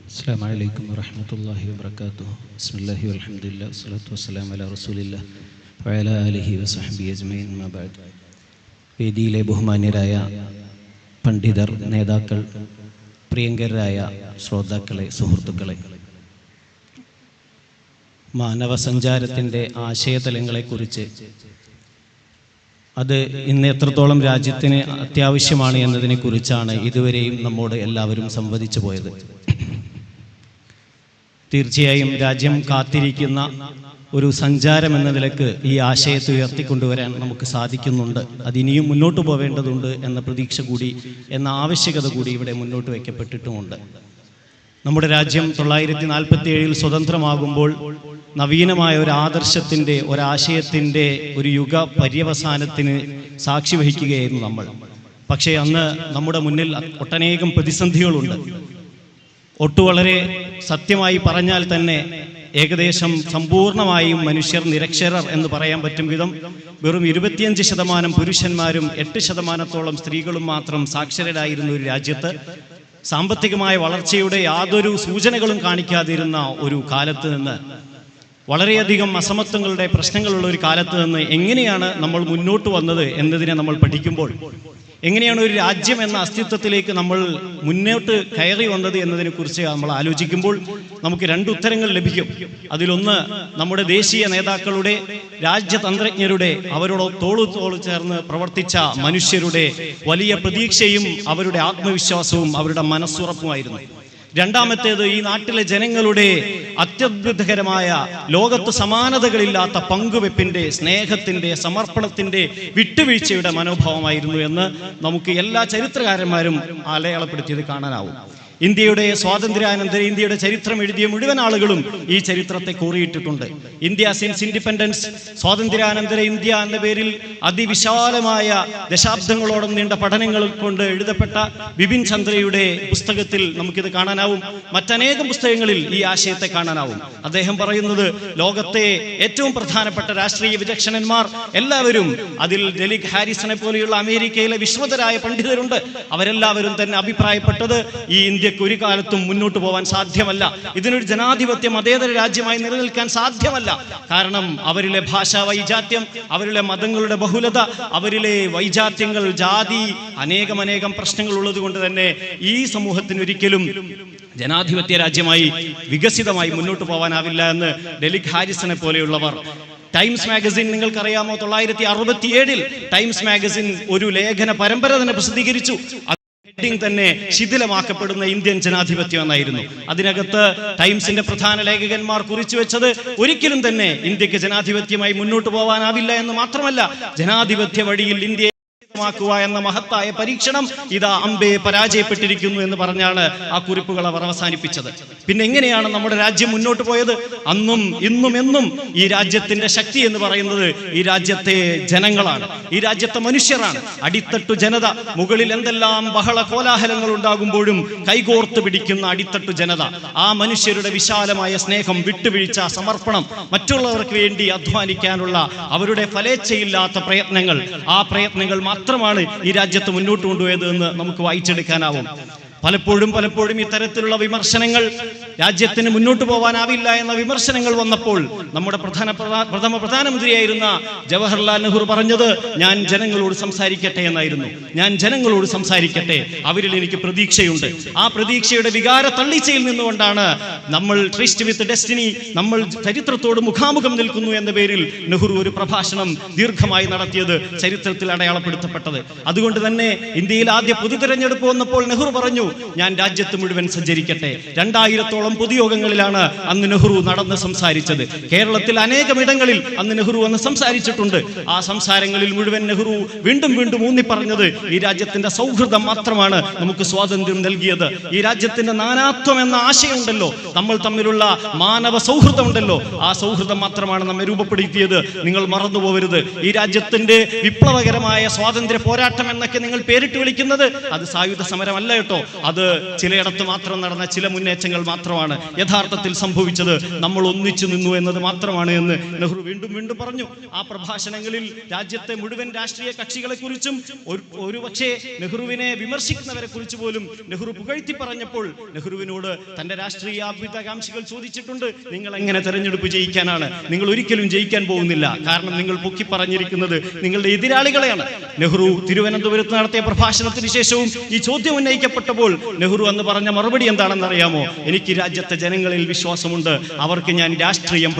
അസ്സലാമു അലൈക്കും വറഹ്മത്തുള്ളാഹി വബറകാതുഹു. ബിസ്മില്ലാഹി വൽഹംദുലില്ലാഹി വസ്സലാത്തു വസ്സലാമു അലാ റസൂലില്ലാഹി വഅലാ ആലിഹി വസഹ്ബിഹി അജ്മഈൻ. അമ്മാ ബഅദ്. വേദിയിലെ ബഹുമാന്യരായ പണ്ഡിതർ, നേതാക്കൾ, പ്രിയങ്കരായ ശ്രോതാക്കളെ, സുഹൃത്തുക്കളെ, മാനവ സഞ്ചാരത്തിൻ്റെ ആശയതലങ്ങളെക്കുറിച്ച്, അത് ഇന്ന് എത്രത്തോളം രാജ്യത്തിന് അത്യാവശ്യമാണ് എന്നതിനെക്കുറിച്ചാണ് ഇതുവരെയും നമ്മോട് എല്ലാവരും സംവദിച്ചു പോയത്. തീർച്ചയായും രാജ്യം കാത്തിരിക്കുന്ന ഒരു സഞ്ചാരം എന്ന നിലക്ക് ഈ ആശയത്തെ ഉയർത്തിക്കൊണ്ടുവരാൻ നമുക്ക് സാധിക്കുന്നുണ്ട്. അതിനിയും മുന്നോട്ട് പോവേണ്ടതുണ്ട് എന്ന പ്രതീക്ഷ കൂടി, എന്ന ആവശ്യകത കൂടി ഇവിടെ മുന്നോട്ട് വയ്ക്കപ്പെട്ടിട്ടുമുണ്ട്. നമ്മുടെ രാജ്യം 1947 സ്വതന്ത്രമാകുമ്പോൾ നവീനമായ ഒരു ആദർശത്തിൻ്റെ, ഒരാശയത്തിൻ്റെ ഒരു യുഗ പര്യവസാനത്തിന് സാക്ഷി വഹിക്കുകയായിരുന്നു നമ്മൾ. പക്ഷേ അന്ന് നമ്മുടെ മുന്നിൽ ഒട്ടനേകം പ്രതിസന്ധികളുണ്ട്. വളരെ സത്യമായി പറഞ്ഞാൽ തന്നെ ഏകദേശം സമ്പൂർണമായും മനുഷ്യർ നിരക്ഷരർ എന്ന് പറയാൻ പറ്റും വിധം വെറും 25% പുരുഷന്മാരും 8% സ്ത്രീകളും മാത്രം സാക്ഷരരായിരുന്ന ഒരു രാജ്യത്ത്, സാമ്പത്തികമായ വളർച്ചയുടെ യാതൊരു സൂചനകളും കാണിക്കാതിരുന്ന ഒരു കാലത്ത് നിന്ന്, വളരെയധികം അസമത്വങ്ങളുടെ പ്രശ്നങ്ങളുള്ള ഒരു കാലത്ത് നിന്ന് എങ്ങനെയാണ് നമ്മൾ മുന്നോട്ട് വന്നത് എന്നതിനെ നമ്മൾ പഠിക്കുമ്പോൾ, എങ്ങനെയാണ് ഒരു രാജ്യം എന്ന അസ്തിത്വത്തിലേക്ക് നമ്മൾ മുന്നോട്ട് കയറി വന്നത് എന്നതിനെക്കുറിച്ച് നമ്മൾ ആലോചിക്കുമ്പോൾ നമുക്ക് 2 ഉത്തരങ്ങൾ ലഭിക്കും. അതിലൊന്ന്, നമ്മുടെ ദേശീയ നേതാക്കളുടെ, രാജ്യതന്ത്രജ്ഞരുടെ, അവരോട് തോളു ചേർന്ന് പ്രവർത്തിച്ച മനുഷ്യരുടെ വലിയ പ്രതീക്ഷയും അവരുടെ ആത്മവിശ്വാസവും അവരുടെ മനസ്സുറപ്പുമായിരുന്നു. രണ്ടാമത്തേത്, ഈ നാട്ടിലെ ജനങ്ങളുടെ അത്യത്ഭുതകരമായ, ലോകത്ത് സമാനതകളില്ലാത്ത പങ്കുവെപ്പിൻ്റെ, സ്നേഹത്തിൻ്റെ, സമർപ്പണത്തിൻ്റെ, വിട്ടുവീഴ്ചയുടെ മനോഭാവമായിരുന്നു എന്ന് നമുക്ക് എല്ലാ ചരിത്രകാരന്മാരും അടയാളപ്പെടുത്തിയത് കാണാനാവും. ഇന്ത്യയുടെ സ്വാതന്ത്ര്യാനന്തര ഇന്ത്യയുടെ ചരിത്രം എഴുതിയ മുഴുവൻ ആളുകളും ഈ ചരിത്രത്തെ കോറിയിട്ടിട്ടുണ്ട്. ഇന്ത്യ സിൻസ് ഇൻഡിപെൻഡൻസ്, സ്വാതന്ത്ര്യാനന്തര ഇന്ത്യ എന്ന പേരിൽ അതിവിശാലമായ ദശാബ്ദങ്ങളോളം നീണ്ട പഠനങ്ങൾ കൊണ്ട് എഴുതപ്പെട്ട ബിപിൻ ചന്ദ്രയുടെ പുസ്തകത്തിൽ നമുക്കിത് കാണാനാവും. മറ്റനേകം പുസ്തകങ്ങളിൽ ഈ ആശയത്തെ കാണാനാവും. അദ്ദേഹം പറയുന്നത്, ലോകത്തെ ഏറ്റവും പ്രധാനപ്പെട്ട രാഷ്ട്രീയ വിചക്ഷണന്മാർ എല്ലാവരും, അതിൽ ഡെലിക് ഹാരിസനെ പോലെയുള്ള അമേരിക്കയിലെ വിശ്വതരായ പണ്ഡിതരുണ്ട്, അവരെല്ലാവരും തന്നെ അഭിപ്രായപ്പെട്ടത് ഈ ഇന്ത്യക്ക് ഒരു കാലത്തും മുന്നോട്ട് പോകാൻ സാധ്യമല്ല, ഇതിനൊരു ജനാധിപത്യ മതേതര രാജ്യമായി നിലനിൽക്കാൻ സാധ്യമല്ല. കാരണം അവരിലെ ഭാഷാ വൈജാത്യം, അവരിലെ മതങ്ങളുടെ ബഹുലത, അവരിലെ വൈജാത്യങ്ങൾ, ജാതി, അനേകം പ്രശ്നങ്ങൾ ഉള്ളത് കൊണ്ട് തന്നെ ഈ സമൂഹത്തിന് ഒരിക്കലും ജനാധിപത്യ രാജ്യമായി വികസിതമായി മുന്നോട്ട് പോകാനാവില്ല എന്ന് ഡെലിക് ഹാരിസനെ പോലെയുള്ളവർ. ടൈംസ് മാഗസിൻ നിങ്ങൾക്കറിയാമോ, 1967 ടൈംസ് മാഗസിൻ ഒരു ലേഖന പരമ്പര തന്നെ പ്രസിദ്ധീകരിച്ചു. ഹെഡിങ് തന്നെ ശിഥിലമാക്കപ്പെടുന്ന ഇന്ത്യൻ ജനാധിപത്യം എന്നായിരുന്നു. അതിനകത്ത് ടൈംസിന്റെ പ്രധാന ലേഖകന്മാർ കുറിച്ചു വെച്ചത്, ഒരിക്കലും തന്നെ ഇന്ത്യക്ക് ജനാധിപത്യമായി മുന്നോട്ട് പോകാനാവില്ല എന്ന് മാത്രമല്ല, ജനാധിപത്യ വഴിയിൽ ഇന്ത്യയെ എന്ന മഹത്തായ പരീക്ഷണം ഇതാ അമ്പേ പരാജയപ്പെട്ടിരിക്കുന്നു എന്ന് പറഞ്ഞാണ് ആ കുറിപ്പുകൾ അവർ അവസാനിപ്പിച്ചത്. പിന്നെ എങ്ങനെയാണ് നമ്മുടെ രാജ്യം മുന്നോട്ട് പോയത്? അന്നും ഇന്നും എന്നും ഈ രാജ്യത്തിന്റെ ശക്തി എന്ന് പറയുന്നത് ഈ രാജ്യത്തെ ജനങ്ങളാണ്, ഈ രാജ്യത്തെ മനുഷ്യരാണ്. അടിത്തട്ടു ജനത, മുകളിൽ എന്തെല്ലാം ബഹള കോലാഹലങ്ങൾ ഉണ്ടാകുമ്പോഴും കൈകോർത്ത് പിടിക്കുന്ന അടിത്തട്ടു ജനത, ആ മനുഷ്യരുടെ വിശാലമായ സ്നേഹം, വിട്ടുവീഴ്ച, സമർപ്പണം, മറ്റുള്ളവർക്ക് വേണ്ടി അധ്വാനിക്കാനുള്ള അവരുടെ ഫലേച്ഛയില്ലാത്ത പ്രയത്നങ്ങൾ, ആ പ്രയത്നങ്ങൾ മാത്രമാണ് ഈ രാജ്യത്ത് മുന്നോട്ട് കൊണ്ടുപോയത് എന്ന് നമുക്ക് വായിച്ചെടുക്കാനാവും. പലപ്പോഴും ഇത്തരത്തിലുള്ള വിമർശനങ്ങൾ, രാജ്യത്തിന് മുന്നോട്ട് പോകാനാവില്ല എന്ന വിമർശനങ്ങൾ വന്നപ്പോൾ നമ്മുടെ പ്രഥമ പ്രധാനമന്ത്രിയായിരുന്ന ജവഹർലാൽ നെഹ്റു പറഞ്ഞത്, ഞാൻ ജനങ്ങളോട് സംസാരിക്കട്ടെ എന്നായിരുന്നു. ഞാൻ ജനങ്ങളോട് സംസാരിക്കട്ടെ, അവരിൽ എനിക്ക് പ്രതീക്ഷയുണ്ട്. ആ പ്രതീക്ഷയുടെ വികാര തള്ളിച്ചയിൽ നിന്നുകൊണ്ടാണ് നമ്മൾ ട്രിസ്റ്റ് വിത്ത് ഡെസ്റ്റിനി, നമ്മൾ ചരിത്രത്തോട് മുഖാമുഖം നിൽക്കുന്നു എന്ന പേരിൽ നെഹ്റു ഒരു പ്രഭാഷണം ദീർഘമായി നടത്തിയത് ചരിത്രത്തിൽ അടയാളപ്പെടുത്തപ്പെട്ടത്. അതുകൊണ്ട് തന്നെ ഇന്ത്യയിൽ ആദ്യ പൊതു തെരഞ്ഞെടുപ്പ് വന്നപ്പോൾ നെഹ്റു പറഞ്ഞു, ഞാൻ രാജ്യത്ത് മുഴുവൻ സഞ്ചരിക്കട്ടെ. 2000-ഓളം പൊതുയോഗങ്ങളിലാണ് അന്ന് നെഹ്റു നടന്ന് സംസാരിച്ചത്. കേരളത്തിൽ അനേകമിടങ്ങളിൽ അന്ന് നെഹ്റു വന്ന് സംസാരിച്ചിട്ടുണ്ട്. ആ സംസാരങ്ങളിൽ മുഴുവൻ നെഹ്റു വീണ്ടും ഊന്നി പറഞ്ഞത്, ഈ രാജ്യത്തിന്റെ സൗഹൃദം മാത്രമാണ് നമുക്ക് സ്വാതന്ത്ര്യം നൽകിയത്. ഈ രാജ്യത്തിന്റെ നാനാത്വം എന്ന ആശയമുണ്ടല്ലോ, നമ്മൾ തമ്മിലുള്ള മാനവ സൗഹൃദം ഉണ്ടല്ലോ, ആ സൗഹൃദം മാത്രമാണ് നമ്മെ രൂപപ്പെടുത്തിയത്. നിങ്ങൾ മറന്നു പോകരുത്. ഈ രാജ്യത്തിന്റെ വിപ്ലവകരമായ സ്വാതന്ത്ര്യ പോരാട്ടം എന്നൊക്കെ നിങ്ങൾ പേരിട്ട് വിളിക്കുന്നത് അത് സായുധ സമരമല്ല കേട്ടോ. അത് ചിലയിടത്ത് മാത്രം നടന്ന ചില മുന്നേറ്റങ്ങൾ മാത്രമാണ്. യഥാർത്ഥത്തിൽ സംഭവിച്ചത് നമ്മൾ ഒന്നിച്ചു നിന്നു എന്നത് മാത്രമാണ് എന്ന് നെഹ്റു വീണ്ടും വീണ്ടും പറഞ്ഞു. ആ പ്രഭാഷണങ്ങളിൽ രാജ്യത്തെ മുഴുവൻ രാഷ്ട്രീയ കക്ഷികളെ കുറിച്ചും ഒരുപക്ഷെ നെഹ്റുവിനെ വിമർശിക്കുന്നവരെ കുറിച്ച് പോലും നെഹ്റു പുകഴ്ത്തി പറഞ്ഞപ്പോൾ നെഹ്റുവിനോട് തന്റെ രാഷ്ട്രീയ അഭ്യുതകാംക്ഷികൾ ചോദിച്ചിട്ടുണ്ട്, നിങ്ങൾ എങ്ങനെ തെരഞ്ഞെടുപ്പ് ജയിക്കാനാണ്? നിങ്ങൾ ഒരിക്കലും ജയിക്കാൻ പോകുന്നില്ല, കാരണം നിങ്ങൾ പൊക്കി പറഞ്ഞിരിക്കുന്നത് നിങ്ങളുടെ എതിരാളികളെയാണ്. നെഹ്റു തിരുവനന്തപുരത്ത് നടത്തിയ പ്രഭാഷണത്തിന് ശേഷവും ഈ ചോദ്യം ഉന്നയിക്കപ്പെട്ടപ്പോൾ നെഹ്റു അന്ന് പറഞ്ഞ മറുപടി എന്താണെന്ന് അറിയാമോ? എനിക്ക് രാജ്യത്തെ ജനങ്ങളിൽ വിശ്വാസമുണ്ട്, അവർക്ക് ഞാൻ രാഷ്ട്രീയം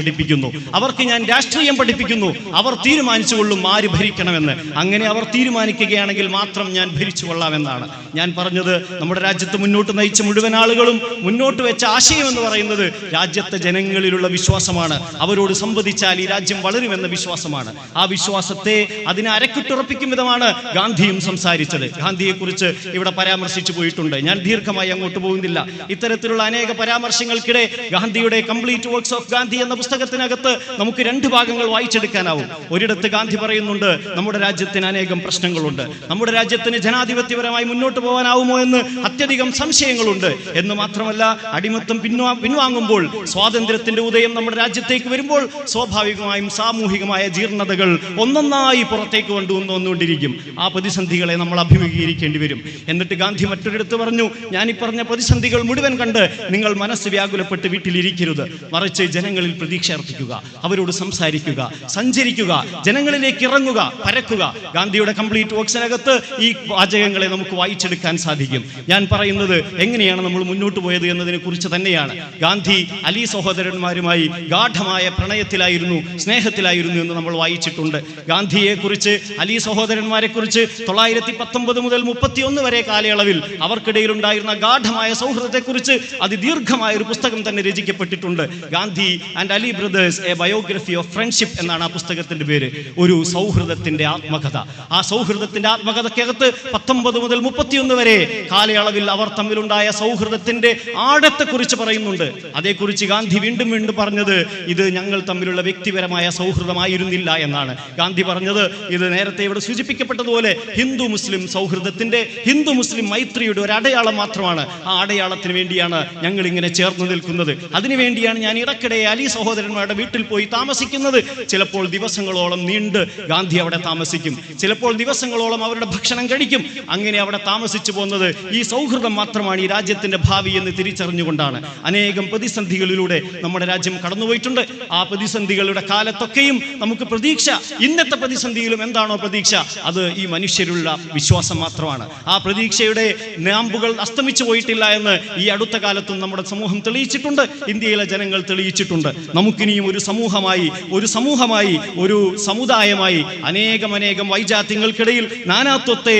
പഠിപ്പിക്കുന്നു, അവർ തീരുമാനിച്ചുകൊള്ളും ആര് ഭരിക്കണമെന്ന്. അങ്ങനെ അവർ തീരുമാനിക്കുകയാണെങ്കിൽ മാത്രം ഞാൻ ഭരിച്ചു കൊള്ളാമെന്നാണ് ഞാൻ പറഞ്ഞത്. നമ്മുടെ രാജ്യത്ത് മുന്നോട്ട് നയിച്ച മുഴുവൻ ആളുകളും മുന്നോട്ട് വെച്ച ആശയം എന്ന് പറയുന്നത് രാജ്യത്തെ ജനങ്ങളിലുള്ള വിശ്വാസമാണ്. അവരോട് സംവദിച്ചാൽ ഈ രാജ്യം വളരുമെന്ന വിശ്വാസമാണ്. ആ വിശ്വാസത്തെ അതിനെ അരക്കിട്ടുറപ്പിക്കും വിധമാണ് ഗാന്ധിയും സംസാരിച്ചത്. ഗാന്ധിയെ കുറിച്ച് ഇവിടെ പരാമർശിച്ചു പോയിട്ടുണ്ട്. ഞാൻ ദീർഘമായി അങ്ങോട്ട് പോകുന്നില്ല. ഇത്തരത്തിലുള്ള അനേക പരാമർശങ്ങൾക്കിടെ ഗാന്ധിയുടെ കംപ്ലീറ്റ് വർക്ക്സ് ഓഫ് ഗാന്ധി എന്ന പുസ്തകത്തിനകത്ത് നമുക്ക് രണ്ട് ഭാഗങ്ങൾ വായിച്ചെടുക്കാനാവും. ഒരിടത്ത് ഗാന്ധി പറയുന്നുണ്ട്, നമ്മുടെ രാജ്യത്തിന് അനേകം പ്രശ്നങ്ങളുണ്ട്, നമ്മുടെ രാജ്യത്തിന് ജനാധിപത്യപരമായി മുന്നോട്ട് പോകാനാവുമോ എന്ന് അത്യധികം സംശയങ്ങളുണ്ട് എന്ന് മാത്രമല്ല, അടിമത്തം പിൻവാങ്ങുമ്പോൾ സ്വാതന്ത്ര്യത്തിന്റെ ഉദയം നമ്മുടെ രാജ്യത്തേക്ക് വരുമ്പോൾ സ്വാഭാവികമായും സാമൂഹികമായ ജീർണതകൾ ഒന്നൊന്നായി പുറത്തേക്ക് കൊണ്ടുവന്നുകൊണ്ടിരിക്കും. ആ പ്രതിസന്ധികളെ നമ്മൾ അഭിമുഖീകരിക്കേണ്ടി വരും. എന്നിട്ട് ഗാന്ധി മറ്റൊരിടത്ത് പറഞ്ഞു, ഞാൻ ഈ പറഞ്ഞ പ്രതിസന്ധികൾ മുഴുവൻ കണ്ട് നിങ്ങൾ മനസ്സ് വ്യാകുലപ്പെട്ട് വീട്ടിലിരിക്കരുത്, മറിച്ച് ജനങ്ങളിൽ പ്രതീക്ഷ അർപ്പിക്കുക, അവരോട് സംസാരിക്കുക, സഞ്ചരിക്കുക, ജനങ്ങളിലേക്ക് ഇറങ്ങുക, പരക്കുക. ഗാന്ധിയുടെ കംപ്ലീറ്റ് വർക്സിനകത്ത് ഈ വാചകങ്ങളെ നമുക്ക് വായിച്ചെടുക്കാൻ സാധിക്കും. ഞാൻ പറയുന്നത് എങ്ങനെയാണ് നമ്മൾ മുന്നോട്ട് പോയത് എന്നതിനെ കുറിച്ച് തന്നെയാണ്. ഗാന്ധി അലി സഹോദരന്മാരുമായി ഗാഢമായ പ്രണയത്തിലായിരുന്നു, സ്നേഹത്തിലായിരുന്നു എന്ന് നമ്മൾ വായിച്ചിട്ടുണ്ട്. ഗാന്ധിയെ കുറിച്ച്, അലി സഹോദരന്മാരെ കുറിച്ച് 919 മുതൽ 31 വരെ കാലയളവിൽ അവർക്കിടയിൽ ഉണ്ടായിരുന്ന ഗാഢമായ സൗഹൃദത്തെക്കുറിച്ച് അതിദീർഘമായ ഒരു പുസ്തകം തന്നെ രചിക്കപ്പെട്ടിട്ടുണ്ട്. Gandhi and Ali brothers a biography of friendship എന്നാണ് ആ പുസ്തകത്തിന്റെ പേര്. ഒരു സൗഹൃദത്തിന്റെ ആത്മകഥ. ആ സൗഹൃദത്തിന്റെ ആത്മകഥയ്ക്കകത്ത് 19 മുതൽ 31 വരെ കാലയളവിൽ അവർ തമ്മിലുണ്ടായ സൗഹൃദത്തിന്റെ ആഴത്തെക്കുറിച്ച് പറയുന്നുണ്ട്. അതേക്കുറിച്ച് ഗാന്ധി വീണ്ടും വീണ്ടും പറഞ്ഞത് ഇത് ഞങ്ങൾ തമ്മിലുള്ള വ്യക്തിപരമായ സൗഹൃദമായിരുന്നില്ല എന്നാണ്. ഗാന്ധി പറഞ്ഞത് ഇത് നേരത്തെ ഇവിടെ സൂചിപ്പിക്കപ്പെട്ടതുപോലെ ഹിന്ദു മുസ്ലിം സൗഹൃദത്തിന്റെ, ഹിന്ദു മുസ്ലിം മൈത്രിയുടെ ഒരു അടയാളം മാത്രമാണ്. ആ അടയാളത്തിന് വേണ്ടിയാണ് ഞങ്ങൾ ഇങ്ങനെ ചേർന്ന് നിൽക്കുന്നത്. അതിനുവേണ്ടിയാണ് ഞാൻ ഇടയ്ക്കിടെ അലി സഹോദരന്മാരുടെ വീട്ടിൽ പോയി താമസിക്കുന്നത്. ചിലപ്പോൾ ദിവസങ്ങളോളം നീണ്ട് ഗാന്ധി അവിടെ താമസിക്കും, ചിലപ്പോൾ ദിവസങ്ങളോളം അവരുടെ ഭക്ഷണം കഴിക്കും. അങ്ങനെ അവിടെ താമസിച്ചു പോകുന്നത് ഈ സൗഹൃദം മാത്രമാണ് ഈ രാജ്യത്തിന്റെ ഭാവി എന്ന് തിരിച്ചറിഞ്ഞുകൊണ്ടാണ്. അനേകം പ്രതിസന്ധികളിലൂടെ നമ്മുടെ രാജ്യം കടന്നുപോയിട്ടുണ്ട്. ആ പ്രതിസന്ധികളുടെ കാലത്തൊക്കെയും നമുക്ക് പ്രതീക്ഷ, ഇന്നത്തെ പ്രതിസന്ധിയിലും എന്താണോ പ്രതീക്ഷ, അത് ഈ മനുഷ്യരുള്ള വിശ്വാസം മാത്രമാണ്. ആ പ്രതീക്ഷയുടെ നാമ്പുകൾ അസ്തമിച്ചു പോയിട്ടില്ല എന്ന് ഈ അടുത്ത കാലത്തും നമ്മുടെ സമൂഹം തെളിയിച്ചിട്ടുണ്ട്, ഇന്ത്യയിലെ ജനങ്ങൾ തെളിയിച്ചിട്ടുണ്ട്. നമുക്കിനിയും ഒരു സമൂഹമായി, ഒരു സമുദായമായി അനേകം വൈജാത്യങ്ങൾക്കിടയിൽ നാനാത്വത്തെ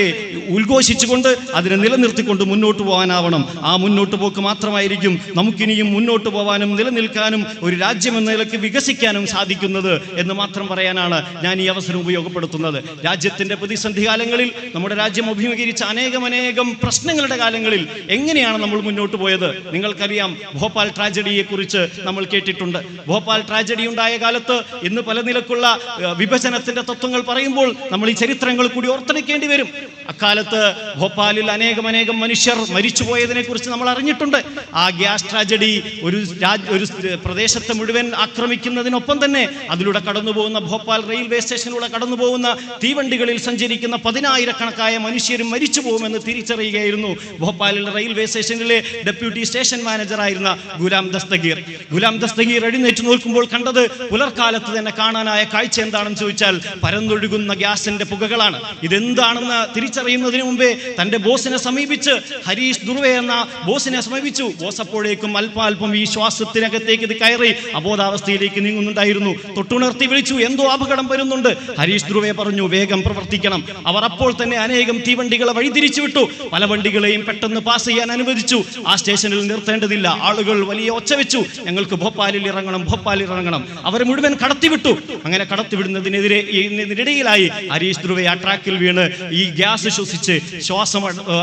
ഉദ്ഘോഷിച്ചുകൊണ്ട് അതിനെ നിലനിർത്തിക്കൊണ്ട് മുന്നോട്ട് പോകാനാവണം. ആ മുന്നോട്ട് പോക്ക് മാത്രമായിരിക്കും നമുക്കിനിയും മുന്നോട്ട് പോകാനും നിലനിൽക്കാനും ഒരു രാജ്യം എന്ന നിലയ്ക്ക് വികസിക്കാനും സാധിക്കുന്നത് എന്ന് മാത്രം പറയാനാണ് ഞാൻ ഈ അവസരം ഉപയോഗപ്പെടുത്തുന്നത്. രാജ്യത്തിന്റെ പ്രതിസന്ധി കാലങ്ങളിൽ, നമ്മുടെ രാജ്യം അഭിമുഖീകരിച്ച അനേകം പ്രശ്നങ്ങളുടെ കാലങ്ങളിൽ എങ്ങനെയാണ് നമ്മൾ മുന്നോട്ട് പോയത്? നിങ്ങൾക്കറിയാം, ഭോപ്പാൽ ട്രാജഡിയെ കുറിച്ച് നമ്മൾ കേട്ടിട്ടുണ്ട്. ഭോപ്പാൽ ട്രാജഡി ഉണ്ടായ കാലത്ത് ഇന്ന് പല നിലക്കുള്ള വിഭജനത്തിന്റെ തത്വങ്ങൾ പറയുമ്പോൾ നമ്മൾ ഈ ചരിത്രങ്ങൾ കൂടി ഓർത്തെടുക്കേണ്ടി വരും. അക്കാലത്ത് ഭോപ്പാലിൽ അനേകം മനുഷ്യർ മരിച്ചുപോയതിനെ കുറിച്ച് നമ്മൾ അറിഞ്ഞിട്ടുണ്ട്. ആ ഗ്യാസ് ട്രാജഡി ഒരു പ്രദേശത്തെ മുഴുവൻ ആക്രമിക്കുന്നതിനൊപ്പം തന്നെ അതിലൂടെ കടന്നുപോകുന്ന ഭോപ്പാൽ റെയിൽവേ സ്റ്റേഷനിലൂടെ കടന്നുപോകുന്ന തീവണ്ടികളിൽ സഞ്ചരിക്കുന്ന 10,000-കണക്കായ മനുഷ്യരും മരിച്ചു പോകുമെന്ന് തിരിച്ചറിയുകയായിരുന്നു ഭോപ്പാലിൽ റെയിൽവേ സ്റ്റേഷനിലെ ഡെപ്യൂട്ടി സ്റ്റേഷൻ മാനേജറായിരുന്ന ഗുലാം ദസ്തഗീർ എഴുന്നേറ്റ് നോക്കുമ്പോൾ കണ്ടത് പുലർക്കാലത്ത് തന്നെ കാണാനായ കാഴ്ച എന്താണെന്ന് ചോദിച്ചാൽ പരന്നൊഴുകുന്ന ഗ്യാസിന്റെ പുകകളാണ്. ഇതെന്താണെന്ന് തിരിച്ചറിയുന്നതിന് മുമ്പേ തന്റെ ബോസിനെ സമീപിച്ച്, ഹരീഷ് ദുർവെ എന്ന ബോസിനെ സമീപിച്ചു. ബോസ് അപ്പോഴേക്കും അല്പാൽപ്പം ഈ ശ്വാസത്തിനകത്തേക്ക് ഇത് കയറി അബോധാവസ്ഥയിലേക്ക് നീങ്ങുന്നുണ്ടായിരുന്നു. തൊട്ടുണർത്തി വിളിച്ചു, എന്തോ അപകടം വരുന്നുണ്ട്. ഹരീഷ് ദുർവെ പറഞ്ഞു, വേഗം പ്രവർത്തിക്കണം. അവർ അപ്പോൾ തന്നെ അനേകം തീവണ്ടികളെ വഴിതിരിച്ചു വിട്ടു. പല വണ്ടികളെയും പെട്ടെന്ന് പാസ് ചെയ്യാൻ അനുവദിച്ചു. ആ സ്റ്റേഷനിൽ നിർത്തേണ്ടതില്ല. ആളുകൾ വലിയ ഒച്ച വെച്ചു, ഞങ്ങൾക്ക് ഭോപ്പാലിൽ ഇറങ്ങണം. അവരെ മുഴുവൻ കടത്തിവിട്ടു. അങ്ങനെ കടത്തിവിടുന്നതിനിടയിലായി ഹരീഷ് ദുർവെ ആ ട്രാക്കിൽ വീണ് ഈ ഗ്യാസ് ശ്വസിച്ച് ശ്വാസം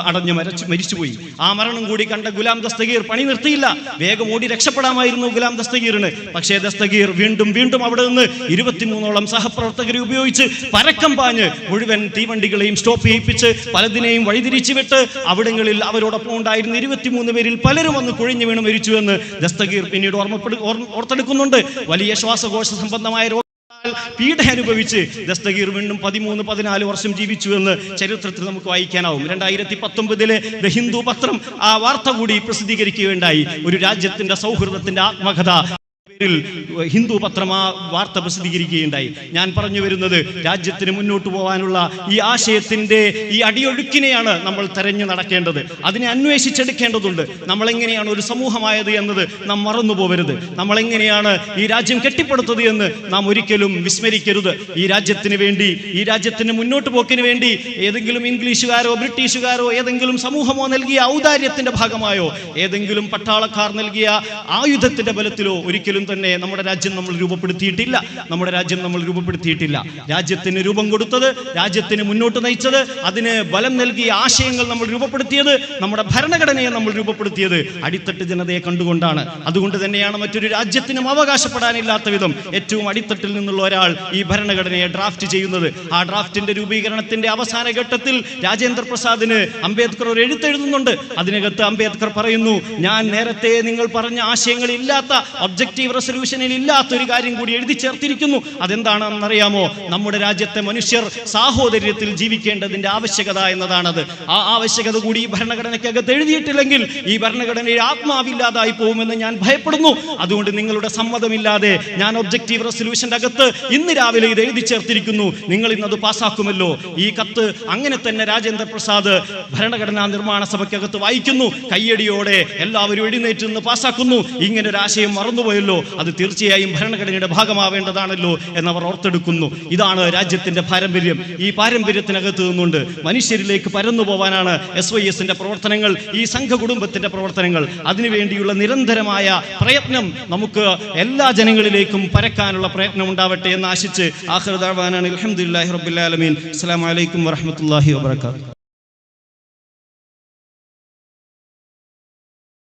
അടഞ്ഞ് മരിച്ചുപോയി. ആ മരണം കൂടി കണ്ട ഗുലാം ദസ്തഗീർ പണി നിർത്തിയില്ല. വേഗം ഓടി രക്ഷപ്പെടാമായിരുന്നു ഗുലാം ദസ്തഗീറിന്. പക്ഷേ ദസ്തഗീർ വീണ്ടും അവിടെ നിന്ന് 23ഓളം സഹപ്രവർത്തകരെ ഉപയോഗിച്ച് പരക്കം പാഞ്ഞ് മുഴുവൻ തീവണ്ടികളെയും സ്റ്റോപ്പ് ചെയ്യിപ്പിച്ച് പലതിനെയും വഴിതിരിച്ചു വിട്ട് അവിടങ്ങളിൽ ഓർമ്മകളിൽ അവരോടൊപ്പം ഉണ്ടായിരുന്ന 23 പേരിൽ പലരും അന്ന് കുഴിഞ്ഞു വീണ് മരിച്ചു എന്ന് ദസ്തഗീർ പിന്നീട് ഓർത്തെടുക്കുന്നുണ്ട്. വലിയ ശ്വാസകോശ സംബന്ധമായ പീഡ അനുഭവിച്ച് ദസ്തഗീർ വീണ്ടും 13-14 വർഷം ജീവിച്ചു എന്ന് ചരിത്രത്തിൽ നമുക്ക് വായിക്കാനാവും. 2019 ദ ഹിന്ദു പത്രം ആ വാർത്ത കൂടി പ്രസിദ്ധീകരിക്കുകയുണ്ടായി. ഒരു രാജ്യത്തിന്റെ സൗഹൃദത്തിന്റെ ആത്മകഥ ഹിന്ദു പത്രം ആ വാർത്ത പ്രസിദ്ധീകരിക്കുകയുണ്ടായി. ഞാൻ പറഞ്ഞു വരുന്നത്, രാജ്യത്തിന് മുന്നോട്ട് പോകാനുള്ള ഈ ആശയത്തിന്റെ ഈ അടിയൊഴുക്കിനെയാണ് നമ്മൾ തെരഞ്ഞു നടക്കേണ്ടത്. അതിനെ അന്വേഷിച്ചെടുക്കേണ്ടതുണ്ട്. നമ്മളെങ്ങനെയാണ് ഒരു സമൂഹമായത് എന്നത് നാം മറന്നു പോകരുത്. നമ്മളെങ്ങനെയാണ് ഈ രാജ്യം കെട്ടിപ്പടുത്തത് എന്ന് നാം ഒരിക്കലും വിസ്മരിക്കരുത്. ഈ രാജ്യത്തിന് വേണ്ടി, ഈ രാജ്യത്തിന് മുന്നോട്ട് പോക്കിന് വേണ്ടി ഏതെങ്കിലും ഇംഗ്ലീഷുകാരോ ബ്രിട്ടീഷുകാരോ ഏതെങ്കിലും സമൂഹമോ നൽകിയ ഔദാര്യത്തിന്റെ ഭാഗമായോ ഏതെങ്കിലും പട്ടാളക്കാർ നൽകിയ ആയുധത്തിന്റെ ബലത്തിലോ ഒരിക്കലും തന്നെ നമ്മുടെ രാജ്യം നമ്മൾ രൂപപ്പെടുത്തിയിട്ടില്ല. രാജ്യത്തിന് രൂപം കൊടുത്തത്, രാജ്യത്തിന് മുന്നോട്ട് നയിച്ചത്, അതിന് ബലം നൽകിയ ആശയങ്ങൾ നമ്മൾ രൂപപ്പെടുത്തിയത്, നമ്മുടെ ഭരണഘടനയെ നമ്മൾ രൂപപ്പെടുത്തിയത് അടിത്തട്ട് ജനതയെ കണ്ടുകൊണ്ടാണ്. അതുകൊണ്ട് തന്നെയാണ് മറ്റൊരു രാജ്യത്തിനും അവകാശപ്പെടാനില്ലാത്ത വിധം ഏറ്റവും അടിത്തട്ടിൽ നിന്നുള്ള ഒരാൾ ഈ ഭരണഘടനയെ ഡ്രാഫ്റ്റ് ചെയ്യുന്നത്. ആ ഡ്രാഫ്റ്റിന്റെ രൂപീകരണത്തിന്റെ അവസാന ഘട്ടത്തിൽ രാജേന്ദ്ര പ്രസാദിന് അംബേദ്കർ ഒരു എഴുത്തെഴുതുന്നുണ്ട്. അതിനകത്ത് അംബേദ്കർ പറയുന്നു, ഞാൻ നേരത്തെ നിങ്ങൾ പറഞ്ഞ ആശയങ്ങളില്ലാത്ത ഒബ്ജക്റ്റീവ് റെസൊല്യൂഷനിൽ ഇല്ലാത്തൊരു കാര്യം കൂടി എഴുതി ചേർത്തിരിക്കുന്നു. അതെന്താണെന്നറിയാമോ? നമ്മുടെ രാജ്യത്തെ മനുഷ്യർ സാഹോദര്യത്തിൽ ജീവിക്കേണ്ടതിന്റെ ആവശ്യകത എന്നതാണത്. ആ ആവശ്യകത കൂടി ഈ ഭരണഘടനയ്ക്കകത്ത് എഴുതിയിട്ടില്ലെങ്കിൽ ഈ ഭരണഘടനയുടെ ആത്മാവില്ലാതായി പോകുമെന്ന് ഞാൻ ഭയപ്പെടുന്നു. അതുകൊണ്ട് നിങ്ങളുടെ സമ്മതമില്ലാതെ ഞാൻ ഒബ്ജക്റ്റീവ് റെസൊല്യൂഷന്റെ അകത്ത് ഇന്ന് രാവിലെ ഇത് എഴുതി ചേർത്തിരിക്കുന്നു. നിങ്ങൾ ഇന്നത് പാസ്സാക്കുമല്ലോ. ഈ കത്ത് അങ്ങനെ തന്നെ രാജേന്ദ്ര പ്രസാദ് ഭരണഘടനാ നിർമ്മാണ സഭയ്ക്കകത്ത് വായിക്കുന്നു. കയ്യടിയോടെ എല്ലാവരും എഴുന്നേറ്റ് നിന്ന് പാസ്സാക്കുന്നു. ഇങ്ങനെ ഒരു ആശയം മറന്നുപോയല്ലോ, അത് തീർച്ചയായും ഭരണഘടനയുടെ ഭാഗമാവേണ്ടതാണല്ലോ എന്നവർ ഓർത്തെടുക്കുന്നു. ഇതാണ് രാജ്യത്തിന്റെ പാരമ്പര്യം. ഈ പാരമ്പര്യത്തിനകത്ത് നിന്നുകൊണ്ട് മനുഷ്യരിലേക്ക് പരന്നു പോവാനാണ് SYSന്റെ പ്രവർത്തനങ്ങൾ, ഈ സംഘകുടുംബത്തിന്റെ പ്രവർത്തനങ്ങൾ. അതിനുവേണ്ടിയുള്ള നിരന്തരമായ പ്രയത്നം നമുക്ക് എല്ലാ ജനങ്ങളിലേക്കും പരക്കാനുള്ള പ്രയത്നം ഉണ്ടാവട്ടെ എന്ന് ആശിച്ച് ആഖിറു ദഅ്വാനാ അൽഹംദുലില്ലാഹി റബ്ബിൽ ആലമീൻ. അസ്സലാമു അലൈക്കും വറഹ്മത്തുള്ളാഹി വബറകാതുഹു.